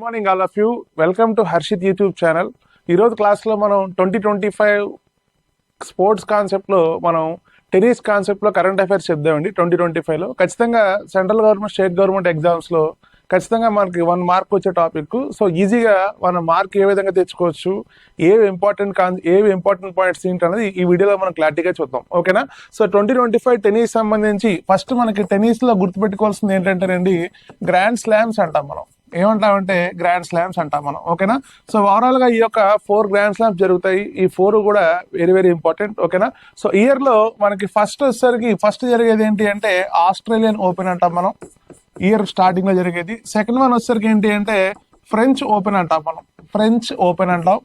Morning all of you. Welcome to Harshit YouTube channel. ఈరోజు క్లాస్లో మనం 2025 స్పోర్ట్స్ కాన్సెప్ట్లో మనం టెన్నిస్ కాన్సెప్ట్లో కరెంట్ అఫైర్స్ చెప్దామండి. 2025లో ఖచ్చితంగా సెంట్రల్ గవర్నమెంట్, స్టేట్ గవర్నమెంట్ ఎగ్జామ్స్లో ఖచ్చితంగా మనకి 1 మార్క్ వచ్చే టాపిక్. సో ఈజీగా మన మార్క్ ఏ విధంగా తెచ్చుకోవచ్చు, ఏవి ఇంపార్టెంట్ పాయింట్స్ ఏంటి అనేది ఈ వీడియోలో మనం క్లారిటీగా చూద్దాం. ఓకేనా? సో 2025 టెన్నిస్ సంబంధించి ఫస్ట్ మనకి టెన్నిస్లో గుర్తుపెట్టుకోవాల్సింది ఏంటంటేనండి, గ్రాండ్ స్లామ్స్ అంటాం మనం. ఏమంటామంటే గ్రాండ్ స్లామ్స్ అంటాం మనం. ఓకేనా? సో ఓవరాల్ గా ఈ యొక్క 4 గ్రాండ్ స్లామ్స్ జరుగుతాయి. ఈ 4 కూడా వెరీ వెరీ ఇంపార్టెంట్. ఓకేనా? సో ఇయర్ లో మనకి ఫస్ట్ జరిగేది ఏంటి అంటే ఆస్ట్రేలియన్ ఓపెన్ అంటాం మనం, ఇయర్ స్టార్టింగ్ లో జరిగేది. సెకండ్ వన్ వచ్చేసరికి ఏంటి అంటే ఫ్రెంచ్ ఓపెన్ అంటాం మనం, ఫ్రెంచ్ ఓపెన్ అంటాం.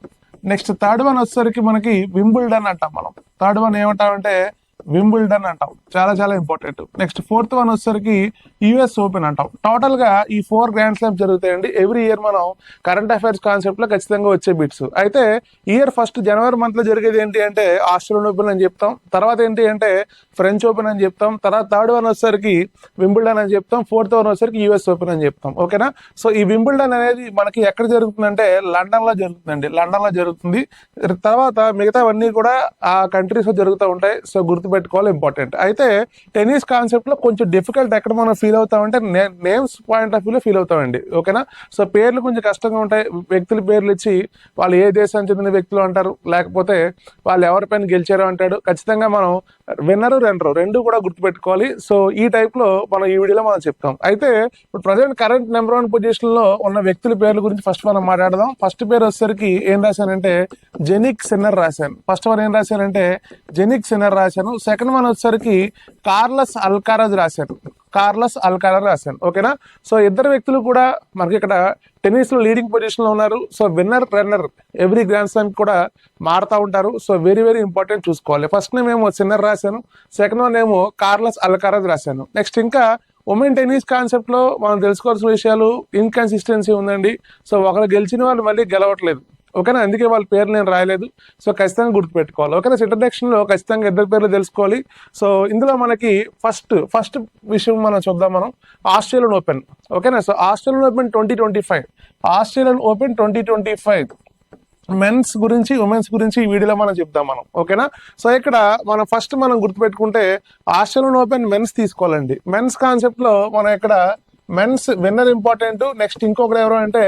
నెక్స్ట్ థర్డ్ వన్ వచ్చేసరికి మనకి వింబుల్డన్ అంటాం మనం. థర్డ్ వన్ ఏమంటామంటే వింబుల్డన్ అంటాం, చాలా చాలా ఇంపార్టెంట్. నెక్స్ట్ ఫోర్త్ వన్ వచ్చేసరికి యుఎస్ ఓపెన్ అంటాం. టోటల్ గా ఈ 4 గ్రాండ్ స్లామ్స్ జరుగుతాయండి ఎవ్రీ ఇయర్. మనం కరెంట్ అఫైర్స్ కాన్సెప్ట్ లో ఖచ్చితంగా వచ్చే బిట్స్. అయితే ఇయర్ ఫస్ట్ జనవరి మంత్ లో జరిగేది ఏంటి అంటే ఆస్ట్రేలియన్ ఓపెన్ అని చెప్తాం, తర్వాత ఏంటి అంటే ఫ్రెంచ్ ఓపెన్ అని చెప్తాం, తర్వాత థర్డ్ వన్ వచ్చేసరికి వింబుల్డన్ అని చెప్తాం, ఫోర్త్ వన్ వచ్చేసరికి యుఎస్ ఓపెన్ అని చెప్తాం. ఓకేనా? సో ఈ వింబుల్డన్ అనేది మనకి ఎక్కడ జరుగుతుందంటే లండన్ లో జరుగుతుందండి, లండన్ లో జరుగుతుంది. తర్వాత మిగతావన్నీ కూడా ఆ కంట్రీస్ లో జరుగుతూ ఉంటాయి. సో గుర్తుపెట్టుకోవాలి, ఇంపార్టెంట్. అయితే టెన్నిస్ కాన్సెప్ట్ లో కొంచెం డిఫికల్ట్ ఎక్కడ మనం ఫీల్ అవుతామంటే నేమ్స్ పాయింట్ ఆఫ్ వ్యూలో ఫీల్ అవుతామండి. ఓకేనా? సో పేర్లు కొంచెం కష్టంగా ఉంటాయి. వ్యక్తుల పేర్లు ఇచ్చి వాళ్ళు ఏ దేశానికి చెందిన వ్యక్తులు అంటారు, లేకపోతే వాళ్ళు ఎవరిపైన గెలిచారో అంటాడు. ఖచ్చితంగా మనం విన్నరు రన్నరు రెండు కూడా గుర్తుపెట్టుకోవాలి. సో ఈ టైప్ లో మనం ఈ వీడియోలో మనం చెప్తాం. అయితే ఇప్పుడు ప్రజెంట్ కరెంట్ నెంబర్ 1 పొజిషన్ లో ఉన్న వ్యక్తుల పేర్ల గురించి ఫస్ట్ మనం మాట్లాడదాం. ఫస్ట్ పేరు వచ్చేసరికి ఏం రాశానంటే జెనిక్ సిన్నర్ రాశాను. ఫస్ట్ వన్ ఏం రాశానంటే జెనిక్ సిన్నర్ రాశాను. సెకండ్ వన్ వచ్చేసరికి కార్లస్ అల్కారాజ్ రాశాను, కార్లస్ అల్కారాజ్ రాశాను. ఓకేనా? సో ఇద్దరు వ్యక్తులు కూడా మనకి ఇక్కడ టెన్నిస్ లో లీడింగ్ పొజిషన్ లో ఉన్నారు. So winner runner every grand slam కూడా మారుతూ ఉంటారు. సో వెరీ వెరీ ఇంపార్టెంట్ చూసుకోవాలి. ఫస్ట్ నేమ్ ఏమో సిన్నర్ రాశాను, సెకండ్ వన్ ఏమో కార్లస్ అల్కారాజ్ రాశాను. నెక్స్ట్ ఇంకా ఉమెన్ టెన్నిస్ కాన్సెప్ట్ లో మనం తెలుసుకోవాల్సిన విషయాలు ఇన్కన్సిస్టెన్సీ ఉందండి. సో ఒకరు గెలిచిన వాళ్ళు మళ్ళీ గెలవట్లేదు. ఓకేనా? అందుకే వాళ్ళ పేర్లు నేను రాయలేదు. సో ఖచ్చితంగా గుర్తుపెట్టుకోవాలి. ఓకేనా? ఇంట్రడక్షన్ లో ఖచ్చితంగా ఇద్దరు పేర్లు తెలుసుకోవాలి. సో ఇందులో మనకి ఫస్ట్ విషయం మనం చూద్దాం. మనం ఆస్ట్రేలియన్ ఓపెన్. ఓకేనా? So Australian Open 2025, Australian Open 2025 men's గురించి ఉమెన్స్ గురించి ఈ వీడియోలో మనం చెప్తాం మనం. ఓకేనా? సో ఇక్కడ మనం గుర్తుపెట్టుకుంటే ఆస్ట్రేలియన్ ఓపెన్ మెన్స్ తీసుకోవాలండి. మెన్స్ కాన్సెప్ట్ లో మనం ఇక్కడ మెన్స్ విన్నర్ ఇంపార్టెంట్, నెక్స్ట్ ఇంకొకరు ఎవరు అంటే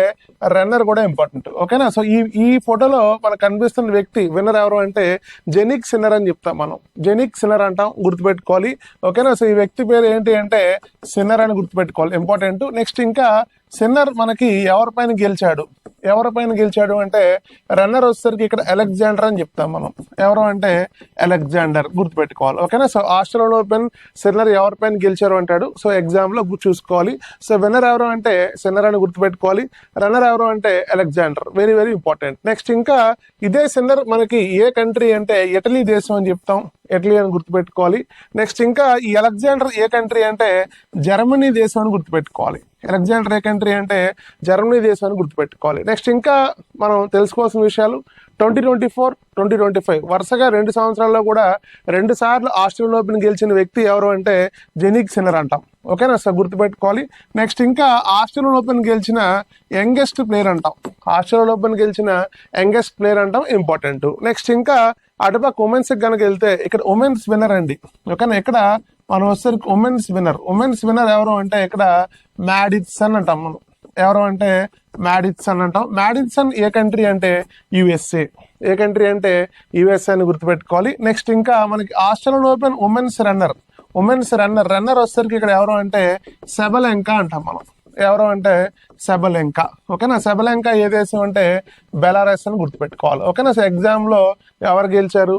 రన్నర్ కూడా ఇంపార్టెంట్. ఓకేనా? సో ఈ ఫోటోలో మనకు కనిపిస్తున్న వ్యక్తి విన్నర్ ఎవరు అంటే జెనిక్ సిన్నర్ అని చెప్తాం మనం, జెనిక్ సిన్నర్ అంటాం, గుర్తుపెట్టుకోవాలి. ఓకేనా? సో ఈ వ్యక్తి పేరు ఏంటి అంటే సిన్నర్ అని గుర్తుపెట్టుకోవాలి, ఇంపార్టెంట్. నెక్స్ట్ ఇంకా సిన్నర్ మనకి ఎవరిపైన గెలిచాడు అంటే రన్నర్ వచ్చేసరికి ఇక్కడ అలెగ్జాండర్ అని చెప్తాం మనం. ఎవరు అంటే అలెగ్జాండర్, గుర్తుపెట్టుకోవాలి. ఓకేనా? సో ఆస్ట్రేలియన్ ఓపెన్ సిన్నర్ ఎవరిపైన గెలిచారు అంటాడు. సో ఎగ్జామ్ లో చూసుకోవాలి. సో విన్నర్ ఎవరు అంటే సిన్నర్ అని గుర్తుపెట్టుకోవాలి, రన్నర్ ఎవరు అంటే Alexander, very very important. Next ఇంకా ఇదే సిన్నర్ మనకి ఏ కంట్రీ అంటే ఇటలీ దేశం అని చెప్తాం, ఇటలీ అని గుర్తుపెట్టుకోవాలి. నెక్స్ట్ ఇంకా ఈ అలెగ్జాండర్ ఏ కంట్రీ అంటే జర్మనీ దేశం అని గుర్తుపెట్టుకోవాలి. అలెగ్జాండర్ ఏ కంట్రీ అంటే జర్మనీ దేశం అని గుర్తుపెట్టుకోవాలి. నెక్స్ట్ ఇంకా మనం తెలుసుకోవాల్సిన విషయాలు 2024, 2025 వరుసగా 2 సంవత్సరాల్లో కూడా 2 సార్లు ఆస్ట్రేలియన్ ఓపెన్ గెలిచిన వ్యక్తి ఎవరు అంటే జెనిక్ సిన్నర్ అంటాం. ఓకేనా? సో గుర్తుపెట్టుకోవాలి. నెక్స్ట్ ఇంకా ఆస్ట్రేలియన్ ఓపెన్ గెలిచిన యంగెస్ట్ ప్లేయర్ అంటాం, ఆస్ట్రేలియన్ ఓపెన్ గెలిచిన యంగెస్ట్ ప్లేయర్ అంటాం, ఇంపార్టెంట్. నెక్స్ట్ ఇంకా అటుపక్క ఉమెన్స్ కనుక వెళ్తే ఇక్కడ ఉమెన్స్ విన్నర్ అండి. ఓకేనా? ఇక్కడ మనం వచ్చేసరికి ఉమెన్స్ విన్నర్ ఎవరు అంటే ఇక్కడ మ్యాడిసన్ అంటాం మనం. ఎవరు అంటే మ్యాడిసన్ అంటాం. మ్యాడిసన్ ఏ కంట్రీ అంటే యుఎస్ఏ, ఏ కంట్రీ అంటే యుఎస్ఏ అని గుర్తుపెట్టుకోవాలి. నెక్స్ట్ ఇంకా మనకి ఆస్ట్రేలియన్ ఓపెన్ ఉమెన్స్ రన్నర్ వచ్చేసరికి ఇక్కడ ఎవరు అంటే సెబలెంకా అంటాం మనం. ఎవరు అంటే సెబలెంకా. ఓకేనా? సెబలెంకా ఏ దేశం అంటే బెలారస్ అని గుర్తుపెట్టుకోవాలి. ఓకేనా? సో ఎగ్జామ్ లో ఎవరు గెలిచారు,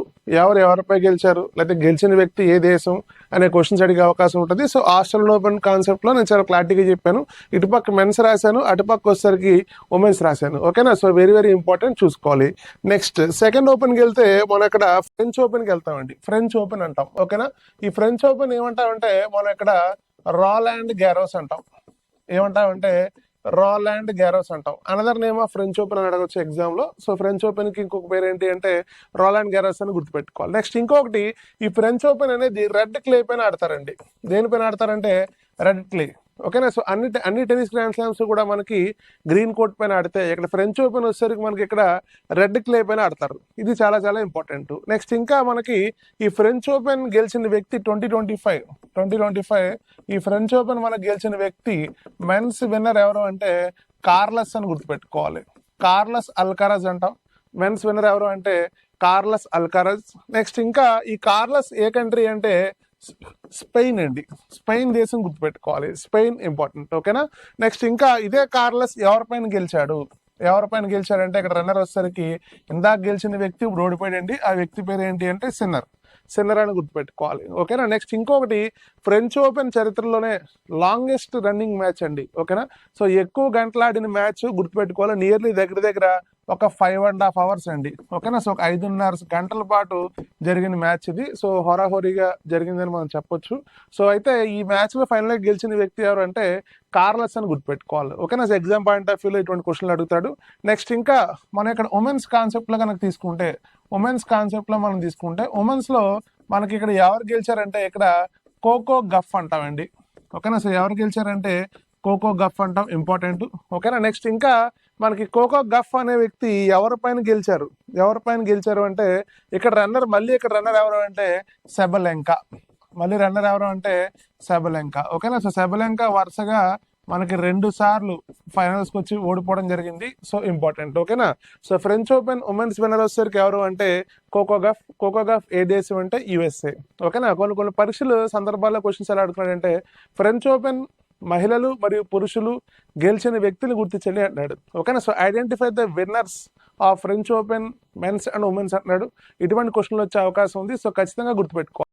ఎవరిపై గెలిచారు, లేకపోతే గెలిచిన వ్యక్తి ఏ దేశం అనే క్వశ్చన్స్ అడిగే అవకాశం ఉంటుంది. సో ఆస్ట్రేలియన్ ఓపెన్ కాన్సెప్ట్ లో నేను చాలా క్లారిటీగా చెప్పాను. ఇటుపక్క మెన్స్ రాశాను, అటుపక్క వచ్చేసరికి ఉమెన్స్ రాశాను. ఓకేనా? సో వెరీ వెరీ ఇంపార్టెంట్ చూసుకోవాలి. నెక్స్ట్ సెకండ్ ఓపెన్కి వెళ్తే మనం ఇక్కడ ఫ్రెంచ్ ఓపెన్కి వెళ్తామండి, ఫ్రెంచ్ ఓపెన్ అంటాం. ఓకేనా? ఈ ఫ్రెంచ్ ఓపెన్ ఏమంటామంటే మనం ఇక్కడ రాలాండ్ గ్యారోస్ అంటాం. ఏమంటామంటే రాలాండ్ గ్యారోస్ అంటాం. Another name of French open అని అడగొచ్చు ఎగ్జామ్ లో. సో ఫ్రెంచ్ ఓపెన్ కి ఇంకొక పేరు ఏంటి అంటే రాలాండ్ గ్యారోస్ అని గుర్తుపెట్టుకోవాలి. నెక్స్ట్ ఇంకొకటి, ఈ ఫ్రెంచ్ ఓపెన్ అనేది రెడ్ క్లే పైన ఆడతారండి. దేనిపైన ఆడతారంటే రెడ్ క్లే. ఓకేనా. సో అన్ని టెన్నిస్ గ్రాండ్ స్లామ్స్ కూడా మనకి గ్రీన్ కోర్ట్ పైన ఆడితే, ఇక్కడ ఫ్రెంచ్ ఓపెన్ వచ్చేసరికి మనకి ఇక్కడ రెడ్ క్లే పైన ఆడతారు. ఇది చాలా చాలా ఇంపార్టెంట్. నెక్స్ట్ ఇంకా మనకి ఈ ఫ్రెంచ్ ఓపెన్ గెలిచిన వ్యక్తి 2025 ఈ ఫ్రెంచ్ ఓపెన్ మనకు గెలిచిన వ్యక్తి మెన్స్ విన్నర్ ఎవరు అంటే కార్లస్ అని గుర్తుపెట్టుకోవాలి. కార్లస్ అల్కారజ్ అంటాం. మెన్స్ విన్నర్ ఎవరు అంటే కార్లస్ అల్కారజ్. నెక్స్ట్ ఇంకా ఈ కార్లస్ ఏ కంట్రీ అంటే స్పెయిన్ అండి. స్పెయిన్ దేశం గుర్తుపెట్టుకోవాలి. Spain important. ఓకేనా. నెక్స్ట్ ఇంకా ఇదే కార్లస్ ఎవరిపైన గెలిచాడంటే ఇక్కడ రన్నర్ వచ్చేసరికి ఇందాక గెలిచిన వ్యక్తి ఇప్పుడు ఓడిపోయాడండి. ఆ వ్యక్తి పేరు ఏంటి అంటే సిన్నర్ అని గుర్తుపెట్టుకోవాలి. ఓకేనా. నెక్స్ట్ ఇంకొకటి ఫ్రెంచ్ ఓపెన్ చరిత్రలోనే లాంగెస్ట్ రన్నింగ్ మ్యాచ్ అండి. ఓకేనా. సో ఎక్కువ గంటలు ఆడిన మ్యాచ్ గుర్తుపెట్టుకోవాలి. నియర్లీ దగ్గర ఒక 5.5 hours అండి. ఓకేనా. సో ఒక 5.5 గంటల పాటు జరిగిన మ్యాచ్ ఇది. సో హోరాహోరీగా జరిగిందని మనం చెప్పొచ్చు. సో అయితే ఈ మ్యాచ్ లో ఫైనల్ గా గెలిచిన వ్యక్తి ఎవరు అంటే కార్లస్ అని గుర్తుపెట్టుకోవాలి. ఓకేనా. సో ఎగ్జామ్ పాయింట్ ఆఫ్ వ్యూలో ఇటువంటి క్వశ్చన్లు అడుగుతాడు. నెక్స్ట్ ఇంకా మనం ఇక్కడ ఉమెన్స్ కాన్సెప్ట్ లో కనుక తీసుకుంటే ఉమెన్స్ లో మనకి ఇక్కడ ఎవరు గెలిచారంటే ఇక్కడ కోకో గఫ్ అంటామండి. ఓకేనా. సో ఎవరు గెలిచారంటే కోకో గఫ్ అంటాం. ఇంపార్టెంట్. ఓకేనా. నెక్స్ట్ ఇంకా మనకి కోకో గఫ్ అనే వ్యక్తి ఎవరిపైన గెలిచారు అంటే ఇక్కడ రన్నర్ ఎవరు అంటే సెబలెంకా. ఓకేనా. సో సెబలెంకా వరుసగా మనకి 2 సార్లు ఫైనల్స్కి వచ్చి ఓడిపోవడం జరిగింది. So important. ఓకేనా. So French open women's winner వచ్చేసరికి ఎవరు అంటే కోకో గఫ్ ఏ దేశం అంటే USA. ఓకేనా. కొన్ని పరీక్షలు సందర్భాల్లో క్వశ్చన్స్ ఎలా అడుగుతున్నాడంటే ఫ్రెంచ్ ఓపెన్ మహిళలు మరియు పురుషులు గెలిచిన వ్యక్తిని గుర్తించండి అంటున్నాడు. ఓకేనా. So identify the winners of French Open men's and women's అంటున్నాడు. ఇటువంటి క్వశ్చన్లు వచ్చే అవకాశం ఉంది. సో ఖచ్చితంగా గుర్తుపెట్టుకోవాలి.